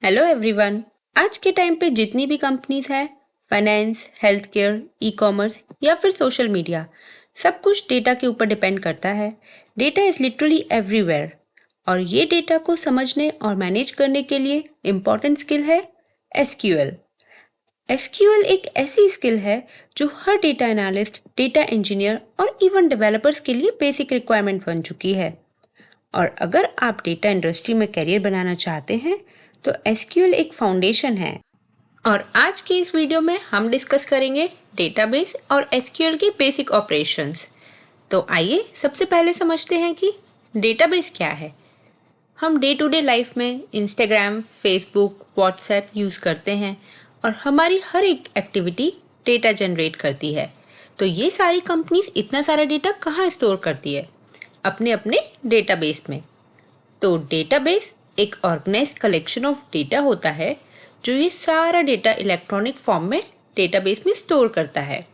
Hello everyone. आज के time पे जितनी भी कंपनीज हैं, finance, health care, e commerce या फिर सोशल मीडिया, सब कुछ डेटा के ऊपर डिपेंड करता है। डेटा इज़ लिटरली एवरीवेयर और ये डेटा को समझने और मैनेज करने के लिए इम्पॉर्टेंट स्किल है एसक्यूएल। एसक्यूएल एक ऐसी स्किल है जो हर डेटा एनालिस्ट, डेटा इंजीनियर और इवन डेवलपर्स के लिए बेसिक रिक्वायरमेंट बन चुकी है। और अगर आप डेटा इंडस्ट्री में करियर बनाना चाहते हैं तो एसक्यूएल एक फाउंडेशन है। और आज की इस वीडियो में हम डिस्कस करेंगे डेटाबेस और एसक्यूएल के बेसिक ऑपरेशंस। तो आइए सबसे पहले समझते हैं कि डेटाबेस क्या है। हम डे टू डे लाइफ में इंस्टाग्राम, फेसबुक, व्हाट्सएप यूज़ करते हैं और हमारी हर एक एक्टिविटी डेटा जनरेट करती है। तो ये सारी कंपनीज इतना सारा डेटा कहाँ स्टोर करती है? अपने अपने डेटाबेस में। तो डेटाबेस एक ऑर्गेनाइज्ड कलेक्शन ऑफ डेटा होता है जो ये सारा डेटा इलेक्ट्रॉनिक फॉर्म में डेटाबेस में स्टोर करता है।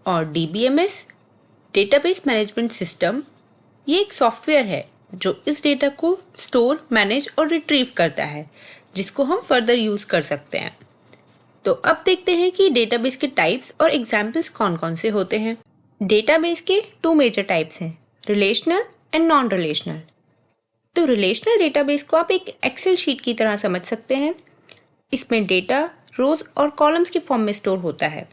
और डीबीएमएस, डेटाबेस मैनेजमेंट सिस्टम, ये एक सॉफ्टवेयर है जो इस डेटा को स्टोर, मैनेज और रिट्रीव करता है, जिसको हम फर्दर यूज़ कर सकते हैं। तो अब देखते हैं कि डेटाबेस के टाइप्स और एग्जाम्पल्स कौन कौन से होते हैं। डेटाबेस के 2 मेजर टाइप्स हैं, रिलेशनल एंड नॉन रिलेशनल। तो रिलेशनल डेटाबेस को आप एक एक्सेल शीट की तरह समझ सकते हैं। इसमें डेटा रोज और कॉलम्स के फॉर्म में स्टोर होता है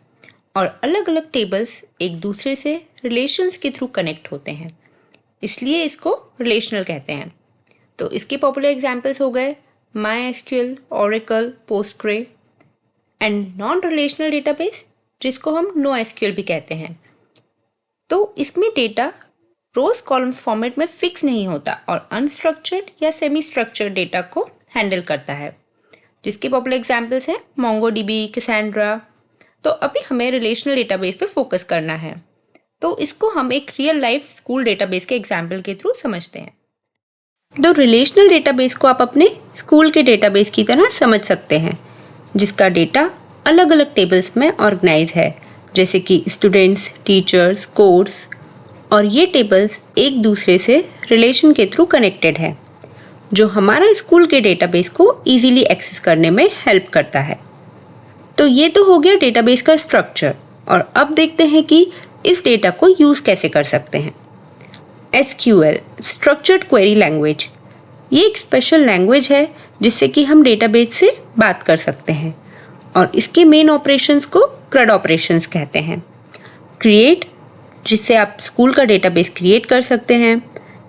और अलग अलग टेबल्स एक दूसरे से रिलेशंस के थ्रू कनेक्ट होते हैं, इसलिए इसको रिलेशनल कहते हैं। तो इसके पॉपुलर एग्जांपल्स हो गए MySQL, Oracle, Postgre। And non relational database, जिसको हम NoSQL भी कहते हैं, तो इसमें डेटा रोज कॉलम्स फॉर्मेट में फिक्स नहीं होता और अनस्ट्रक्चर्ड या सेमी स्ट्रक्चर्ड डेटा को हैंडल करता है, जिसके पॉपुलर एग्जांपल्स हैं MongoDB, Cassandra। तो अभी हमें रिलेशनल डेटाबेस पे फोकस करना है, तो इसको हम एक रियल लाइफ स्कूल डेटाबेस के एग्जांपल के थ्रू समझते हैं। तो रिलेशनल डेटाबेस को आप अपने स्कूल के डेटाबेस की तरह समझ सकते हैं, जिसका डेटा अलग अलग टेबल्स में ऑर्गेनाइज है, जैसे कि स्टूडेंट्स, टीचर्स, कोर्स। और ये टेबल्स एक दूसरे से रिलेशन के थ्रू कनेक्टेड है, जो हमारा स्कूल के डेटाबेस को इजीली एक्सेस करने में हेल्प करता है। तो ये तो हो गया डेटाबेस का स्ट्रक्चर। और अब देखते हैं कि इस डेटा को यूज़ कैसे कर सकते हैं। एसक्यूएल, स्ट्रक्चर्ड क्वेरी लैंग्वेज, ये एक स्पेशल लैंग्वेज है जिससे कि हम डेटाबेस से बात कर सकते हैं और इसके मेन ऑपरेशंस को CRUD ऑपरेशंस कहते हैं। क्रिएट, जिससे आप स्कूल का डेटाबेस क्रिएट कर सकते हैं।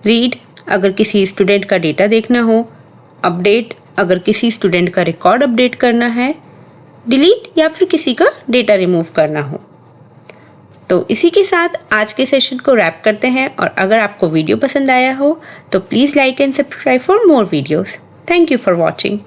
रीड, अगर किसी स्टूडेंट का डेटा देखना हो। अपडेट, अगर किसी स्टूडेंट का रिकॉर्ड अपडेट करना है। डिलीट, या फिर किसी का डेटा रिमूव करना हो। तो इसी के साथ आज के सेशन को रैप करते हैं। और अगर आपको वीडियो पसंद आया हो तो please like and subscribe for more videos. Thank you for watching.